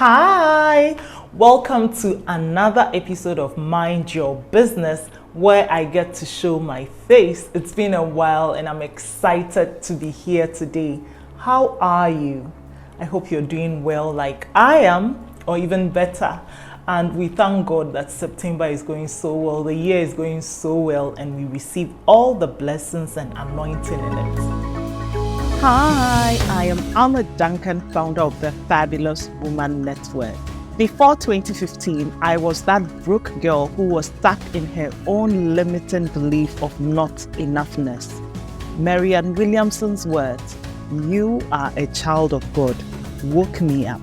Hi, welcome to another episode of Mind Your Business, where I get to show my face. It's been a while and I'm excited to be here today. How are you? I hope you're doing well like I am, or even better. And we thank God that September is going so well, the year is going so well, and we receive all the blessings and anointing in it. Hi, I am Ama Duncan, founder of the Fabulous Woman Network. Before 2015, I was that broke girl who was stuck in her own limiting belief of not enoughness. Marianne Williamson's words, "You are a child of God," woke me up.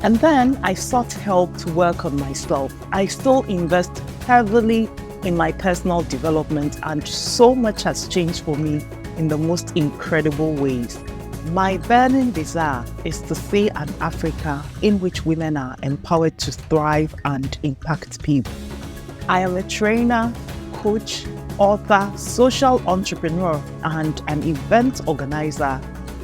And then I sought help to work on myself. I still invest heavily in my personal development, and so much has changed for me in the most incredible ways. My burning desire is to see an Africa in which women are empowered to thrive and impact people. I am a trainer, coach, author, social entrepreneur, and an event organizer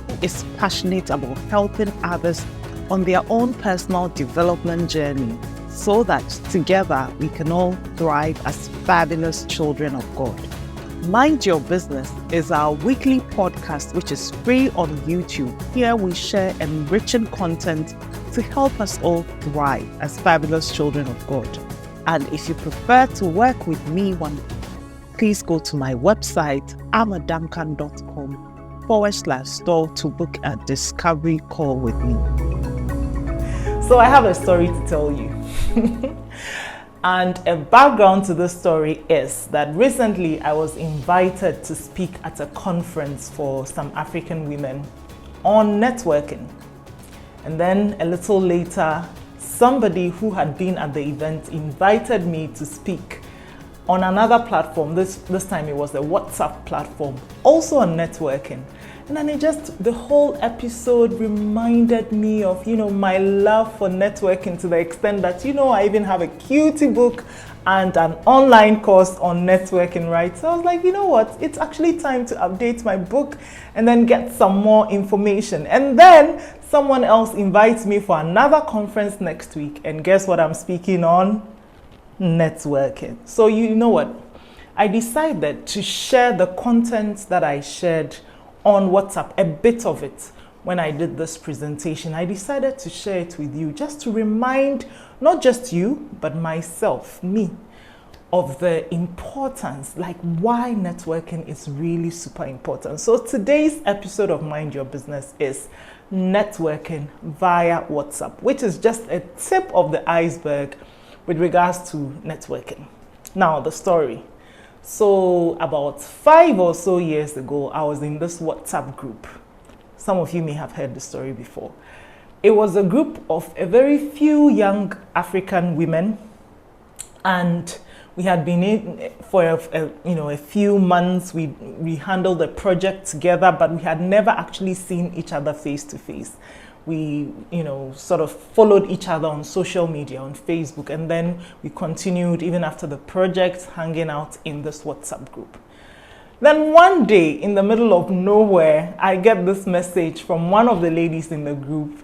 who is passionate about helping others on their own personal development journey so that together we can all thrive as fabulous children of God. Mind Your Business is our weekly podcast which is free on YouTube. Here we share enriching content to help us all thrive as fabulous children of God. And if you prefer to work with me please go to my website amaduncan.com/store to book a discovery call with me. So I have a story to tell you. And a background to this story is that recently I was invited to speak at a conference for some African women on networking. And then a little later, somebody who had been at the event invited me to speak on another platform. This time it was a WhatsApp platform, also on networking. And then the whole episode reminded me of, my love for networking to the extent that, I even have a cutie book and an online course on networking, right? So I was like, you know what? It's actually time to update my book and then get some more information. And then someone else invites me for another conference next week. And guess what I'm speaking on? Networking. So you know what? I decided to share the content that I shared on WhatsApp, a bit of it, when I did this presentation. I decided to share it with you just to remind not just you, but myself, me, of the importance, like why networking is really super important. So today's episode of Mind Your Business is networking via WhatsApp, which is just a tip of the iceberg with regards to networking. Now, the story. So about 5 or so years ago, I was in this WhatsApp group. Some of you may have heard the story before. It was a group of a very few young African women, and we had been in for a few months. We handled the project together, but we had never actually seen each other face to face. We, sort of followed each other on social media, on Facebook, and then we continued even after the project, hanging out in this WhatsApp group. Then one day, in the middle of nowhere, I get this message from one of the ladies in the group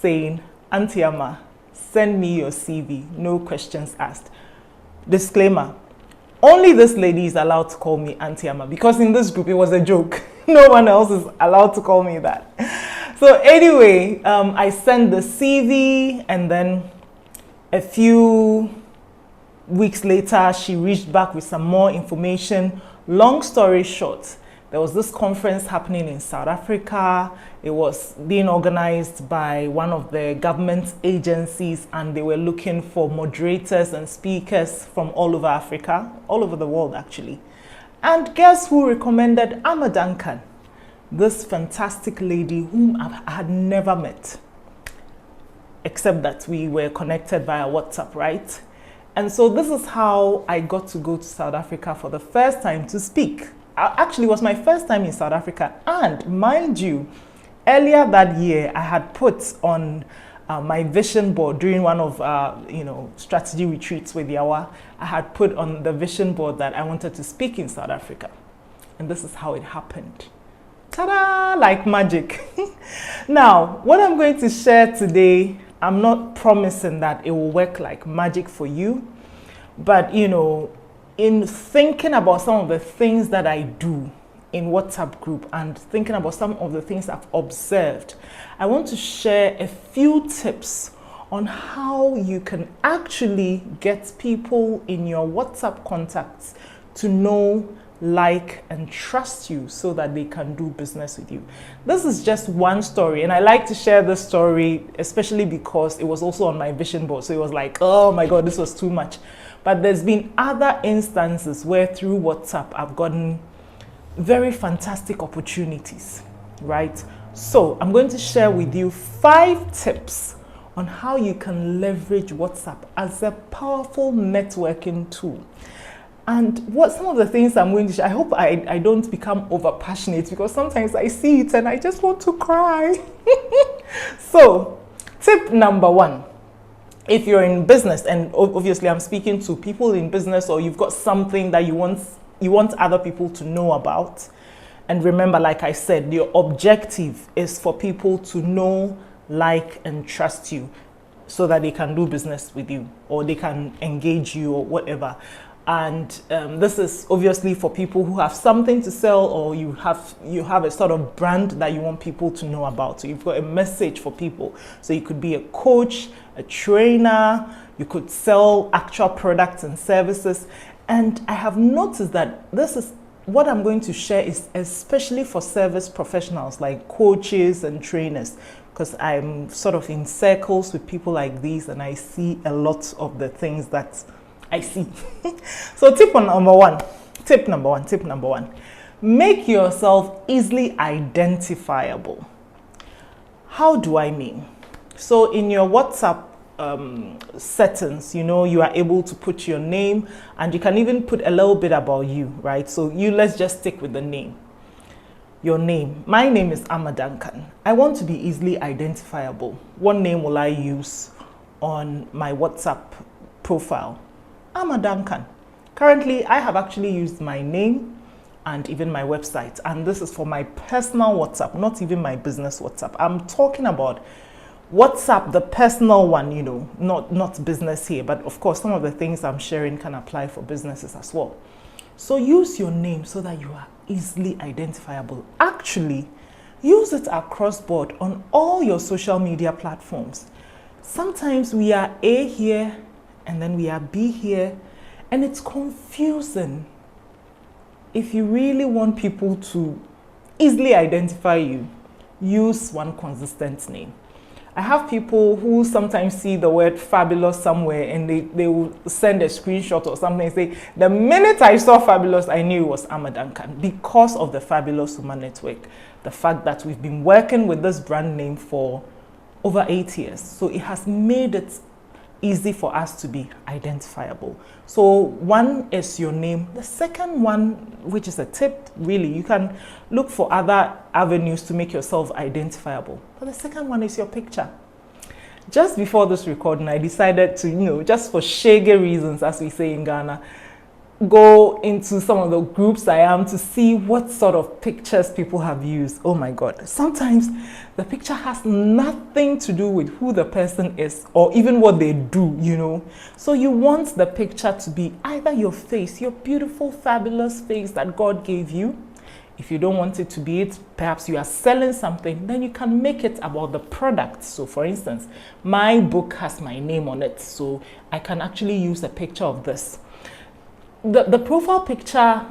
saying, "Auntie Ama, send me your CV, no questions asked." Disclaimer, only this lady is allowed to call me Auntie Ama, because in this group it was a joke. No one else is allowed to call me that. So anyway, I sent the CV, and then a few weeks later, she reached back with some more information. Long story short, there was this conference happening in South Africa. It was being organized by one of the government agencies, and they were looking for moderators and speakers from all over Africa, all over the world actually. And guess who recommended Ama Duncan? This fantastic lady whom I had never met, except that we were connected via WhatsApp, right? And so this is how I got to go to South Africa for the first time to speak. Actually, it was my first time in South Africa. And mind you, earlier that year, I had put on my vision board during one of strategy retreats with Yawa. I had put on the vision board that I wanted to speak in South Africa. And this is how it happened. Ta-da! Like magic. Now, what I'm going to share today I'm not promising that it will work like magic for you, but you know, in thinking about some of the things that I do in WhatsApp group and thinking about some of the things I've observed, I want to share a few tips on how you can actually get people in your WhatsApp contacts to know, like, and trust you so that they can do business with you. This is just one story, and I like to share this story especially because it was also on my vision board. So it was like, oh my God, this was too much. But there's been other instances where through WhatsApp I've gotten very fantastic opportunities, right? So I'm going to share with you 5 tips on how you can leverage WhatsApp as a powerful networking tool. And what some of the things I'm going to share, I hope I don't become over passionate, because sometimes I see it and I just want to cry. So tip number 1, if you're in business, and obviously I'm speaking to people in business, or you've got something that you want other people to know about. And remember, like I said, your objective is for people to know, like, and trust you so that they can do business with you, or they can engage you, or whatever. And this is obviously for people who have something to sell, or you have a sort of brand that you want people to know about. So you've got a message for people. So you could be a coach, a trainer, you could sell actual products and services. And I have noticed that this is what I'm going to share is especially for service professionals like coaches and trainers, because I'm sort of in circles with people like these, and I see a lot of the things that I see. So tip number one, make yourself easily identifiable. How do I mean? So in your WhatsApp settings, you know, you are able to put your name, and you can even put a little bit about you, right? So let's just stick with the name. Your name. My name is Ama Duncan. I want to be easily identifiable. What name will I use on my WhatsApp profile? Ama Duncan. Currently, I have actually used my name and even my website, and this is for my personal WhatsApp, not even my business WhatsApp. I'm talking about WhatsApp, the personal one, you know, not business here, but of course some of the things I'm sharing can apply for businesses as well. So use your name so that you are easily identifiable. Actually, use it across board on all your social media platforms. Sometimes we are A here and then we are B here, and it's confusing. If you really want people to easily identify you, use one consistent name. I have people who sometimes see the word fabulous somewhere, and they will send a screenshot or something and say, the minute I saw fabulous, I knew it was Ama Duncan, because of the Fabulous Woman Network. The fact that we've been working with this brand name for over 8 years. So it has made it easy for us to be identifiable. So one is your name. The second one, which is a tip, really, you can look for other avenues to make yourself identifiable. But the second one is your picture. Just before this recording, I decided to, you know, just for shaggy reasons, as we say in Ghana, go into some of the groups I am to see what sort of pictures people have used. Oh my God. Sometimes the picture has nothing to do with who the person is or even what they do, you know. So you want the picture to be either your face, your beautiful, fabulous face that God gave you. If you don't want it to be it, perhaps you are selling something, then you can make it about the product. So for instance, my book has my name on it, so I can actually use a picture of this. The profile picture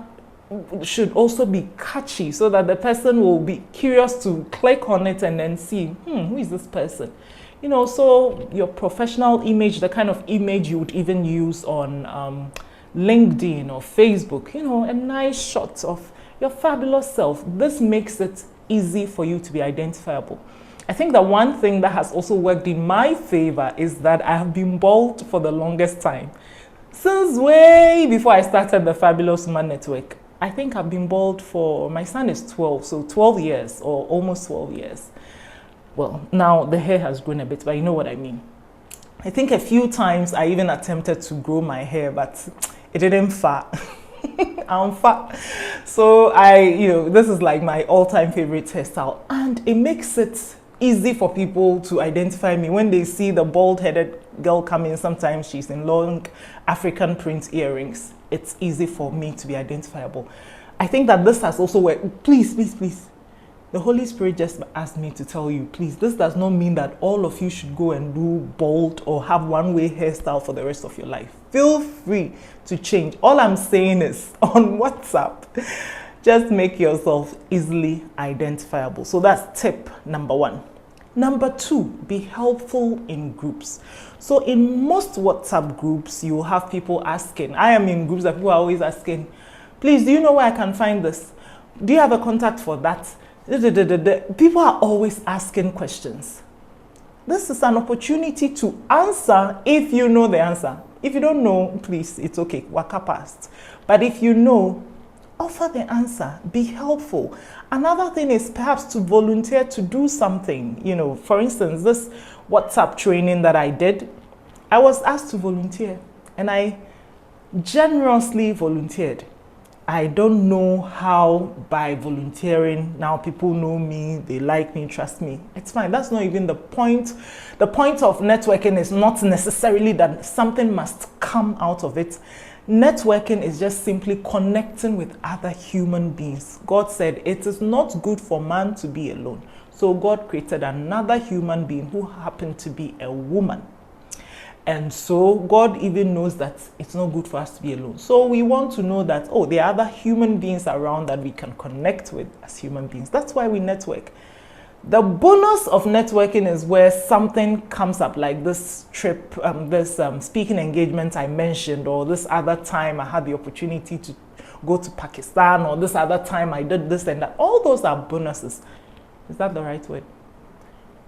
should also be catchy so that the person will be curious to click on it and then see, who is this person? You know, so your professional image, the kind of image you would even use on LinkedIn or Facebook, you know, a nice shot of your fabulous self. This makes it easy for you to be identifiable. I think that one thing that has also worked in my favor is that I have been bald for the longest time. Since way before I started the Fabulous Woman Network. I think I've been bald for, my son is 12, so 12 years or almost 12 years. Well, now the hair has grown a bit, but you know what I mean. I think a few times I even attempted to grow my hair, but it didn't fat. I'm fat. So this is like my all-time favorite hairstyle, and it makes it easy for people to identify me. When they see the bald-headed girl coming, sometimes she's in long African print earrings. It's easy for me to be identifiable. I think that this has also worked. Please, please, please. The Holy Spirit just asked me to tell you, please, this does not mean that all of you should go and do bald or have one-way hairstyle for the rest of your life. Feel free to change. All I'm saying is, on WhatsApp, just make yourself easily identifiable. So that's tip number 1. Number 2, be helpful in groups. So in most WhatsApp groups, you will have people asking. I am in groups that people are always asking, please, do you know where I can find this? Do you have a contact for that? People are always asking questions. This is an opportunity to answer if you know the answer. If you don't know, please, it's okay, waka past. But if you know, offer the answer, be helpful. Another thing is perhaps to volunteer to do something. You know, for instance, this WhatsApp training that I did, I was asked to volunteer and I generously volunteered. I don't know how by volunteering, now people know me, they like me, trust me. It's fine. That's not even the point. The point of networking is not necessarily that something must come out of it. Networking is just simply connecting with other human beings. God said it is not good for man to be alone. So God created another human being who happened to be a woman. And so God even knows that it's not good for us to be alone. So we want to know that, oh, there are other human beings around that we can connect with as human beings. That's why we network. The bonus of networking is where something comes up, like this trip, this speaking engagement I mentioned, or this other time I had the opportunity to go to Pakistan, or this other time I did this and that. All those are bonuses. Is that the right word?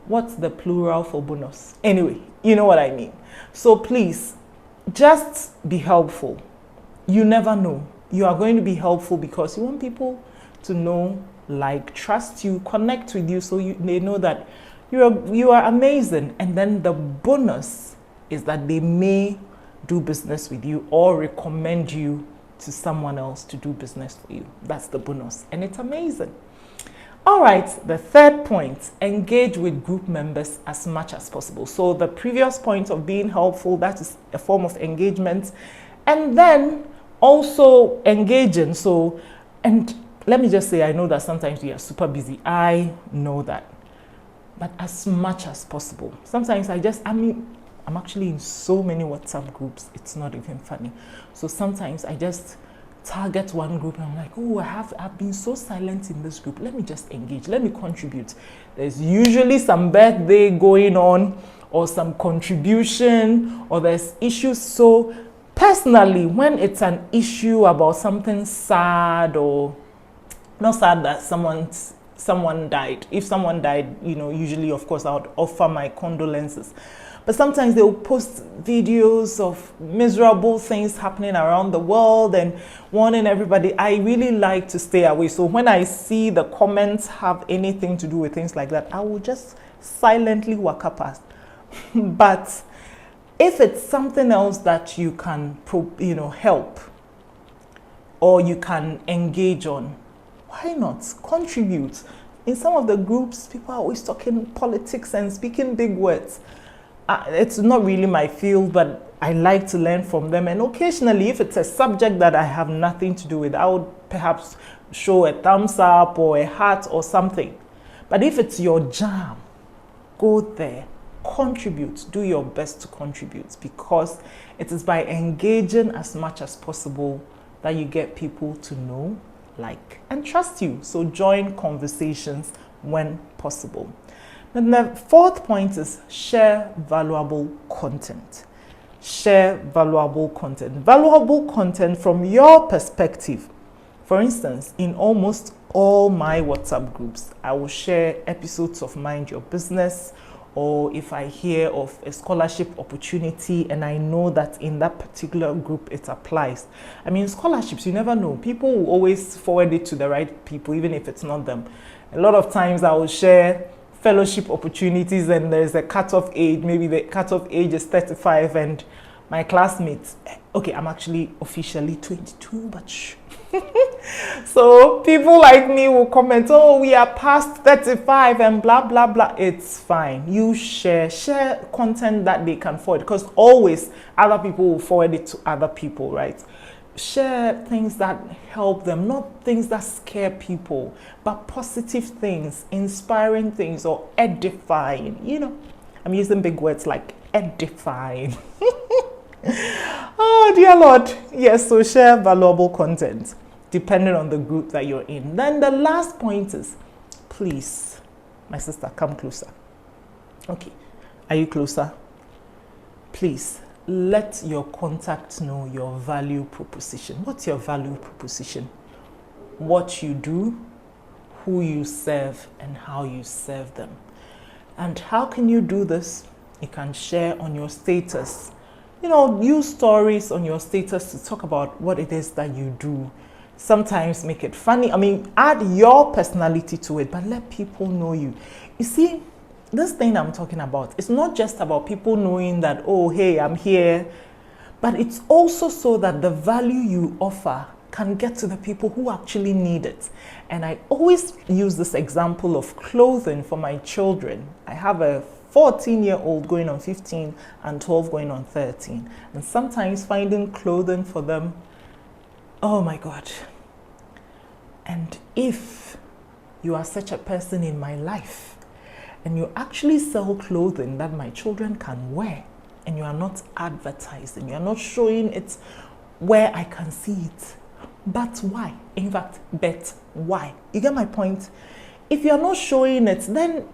What's the plural for bonus? Anyway, you know what I mean. So please, just be helpful. You never know. You are going to be helpful because you want people to know, like, trust you, connect with you, so they know that you are amazing. And then the bonus is that they may do business with you or recommend you to someone else to do business for you. That's the bonus. And it's amazing. All right, the third point, engage with group members as much as possible. So the previous point of being helpful, that is a form of engagement. And then also engaging. So, and let me just say, I know that sometimes we are super busy. I know that. But as much as possible. Sometimes I'm actually in so many WhatsApp groups, it's not even funny. So sometimes I just target one group and I'm like, oh, I've been so silent in this group. Let me just engage. Let me contribute. There's usually some birthday going on or some contribution or there's issues. So personally, when it's an issue about something sad or not sad that someone died. If someone died, you know, usually, of course, I would offer my condolences. But sometimes they will post videos of miserable things happening around the world and warning everybody. I really like to stay away. So when I see the comments have anything to do with things like that, I will just silently walk up past. But if it's something else that you can, help or you can engage on, why not contribute? In some of the groups, people are always talking politics and speaking big words. It's not really my field, but I like to learn from them. And occasionally, if it's a subject that I have nothing to do with, I would perhaps show a thumbs up or a heart or something. But if it's your jam, go there, contribute, do your best to contribute, because it is by engaging as much as possible that you get people to know, like, and trust you. So join conversations when possible. Then the fourth point is share valuable content. Share valuable content. Valuable content from your perspective. For instance, in almost all my WhatsApp groups, I will share episodes of Mind Your Business, or if I hear of a scholarship opportunity and I know that in that particular group it applies. I mean, scholarships, you never know. People will always forward it to the right people, even if it's not them. A lot of times I will share fellowship opportunities and there's a cutoff age, maybe the cutoff age is 35 and my classmates, okay, I'm actually officially 22, but shh. So people like me will comment, oh, we are past 35 and blah, blah, blah. It's fine. You share content that they can forward, because always other people will forward it to other people, right? Share things that help them, not things that scare people, but positive things, inspiring things, or edifying. You know, I'm using big words like edifying. Oh, dear Lord. Yes, so share valuable content depending on the group that you're in. Then the last point is, please, my sister, come closer. Okay, are you closer? Please, let your contacts know your value proposition. What's your value proposition? What you do, who you serve, and how you serve them. And how can you do this? You can share on your status. You know, use stories on your status to talk about what it is that you do. Sometimes make it funny. I mean, add your personality to it, but let people know you. You see, this thing I'm talking about, it's not just about people knowing that, oh, hey, I'm here, but it's also so that the value you offer can get to the people who actually need it. And I always use this example of clothing for my children. I have a 14-year-old going on 15 and 12 going on 13. And sometimes finding clothing for them, oh my God. And if you are such a person in my life and you actually sell clothing that my children can wear, and you are not advertising, you are not showing it where I can see it, but why? In fact, bet why? You get my point? If you are not showing it, then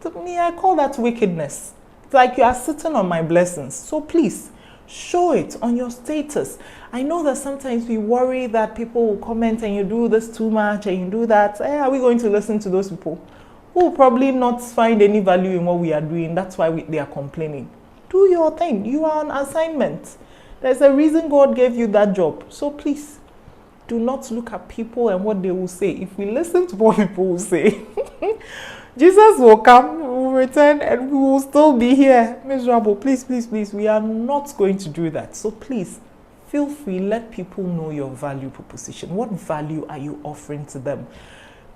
to me, I call that wickedness. It's like you are sitting on my blessings. So please, show it on your status. I know that sometimes we worry that people will comment and you do this too much and you do that. Are we going to listen to those people who will probably not find any value in what we are doing? That's why they are complaining. Do your thing. You are on assignment. There's a reason God gave you that job. So please, do not look at people and what they will say. If we listen to what people will say, Jesus will come, will return, and we will still be here miserable. Please, please, please, we are not going to do that. So please, feel free, let people know your value proposition. What value are you offering to them?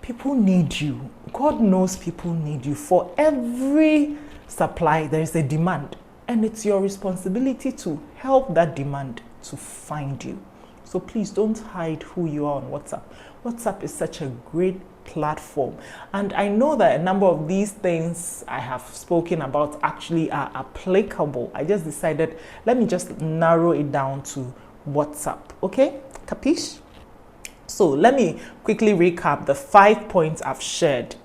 People need you. God knows people need you. For every supply, there is a demand. And it's your responsibility to help that demand to find you. So please don't hide who you are on WhatsApp. WhatsApp is such a great platform. And I know that a number of these things I have spoken about actually are applicable. I just decided, let me just narrow it down to WhatsApp. Okay? Capiche? So let me quickly recap the 5 points I've shared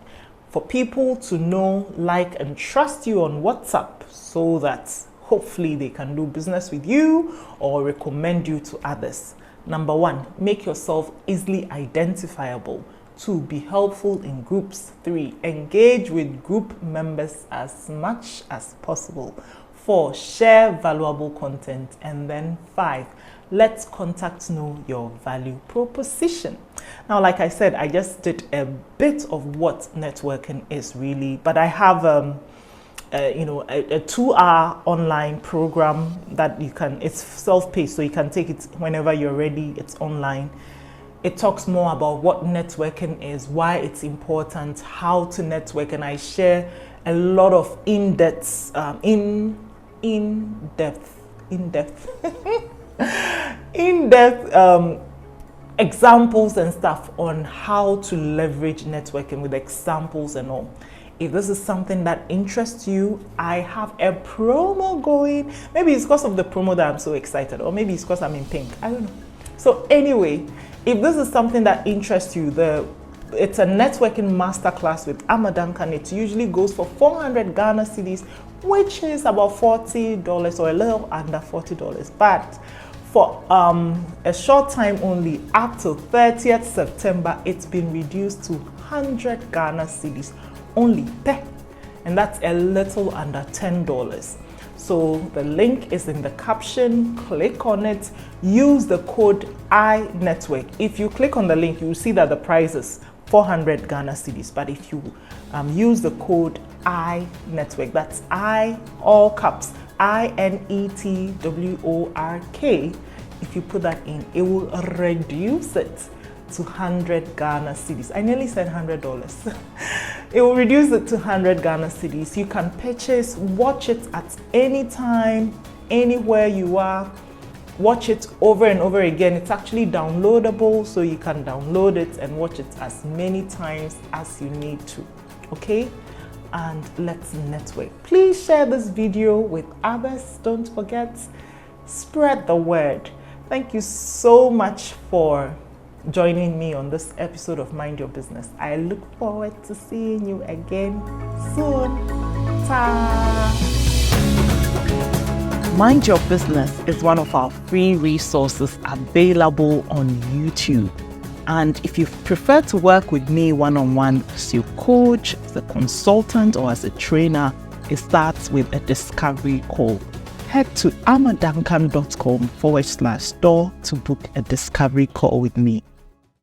for people to know, like, and trust you on WhatsApp so that hopefully they can do business with you or recommend you to others. Number 1, make yourself easily identifiable. 2, be helpful in groups. 3, engage with group members as much as possible. 4, share valuable content. And then 5, let contacts know your value proposition. Now, like I said, I just did a bit of what networking is really, but I have a 2-hour online program that you can, it's self-paced, so you can take it whenever you're ready. It's online. It talks more about what networking is, why it's important, how to network, and I share a lot of in-depth examples and stuff on how to leverage networking with examples and all. If this is something that interests you, I have a promo going. Maybe it's because of the promo that I'm so excited, or maybe it's because I'm in pink. I don't know. So anyway, if this is something that interests you, it's a networking masterclass with Ama Duncan. It usually goes for 400 Ghana cedis, which is about $40 or a little under $40. But for a short time only, up to 30th September, it's been reduced to 100 Ghana cedis only, and that's a little under $10. So the link is in the caption. Click on it. Use the code INetwork. If you click on the link, you will see that the price is 400 Ghana cedis. But if you use the code INetwork, that's I all caps INETWORK. If you put that in, it will reduce it to 100 Ghana cedis. I nearly said $100. It will reduce it to 100 Ghana cedis. You can purchase, watch it at any time, anywhere you are. Watch it over and over again. It's actually downloadable, so you can download it and watch it as many times as you need to. Okay? And let's network. Please share this video with others. Don't forget, spread the word. Thank you so much for joining me on this episode of Mind Your Business. I look forward to seeing you again soon. Ta! Mind Your Business is one of our free resources available on YouTube. And if you prefer to work with me one-on-one as your coach, as a consultant, or as a trainer, it starts with a discovery call. Head to amaduncan.com/store to book a discovery call with me.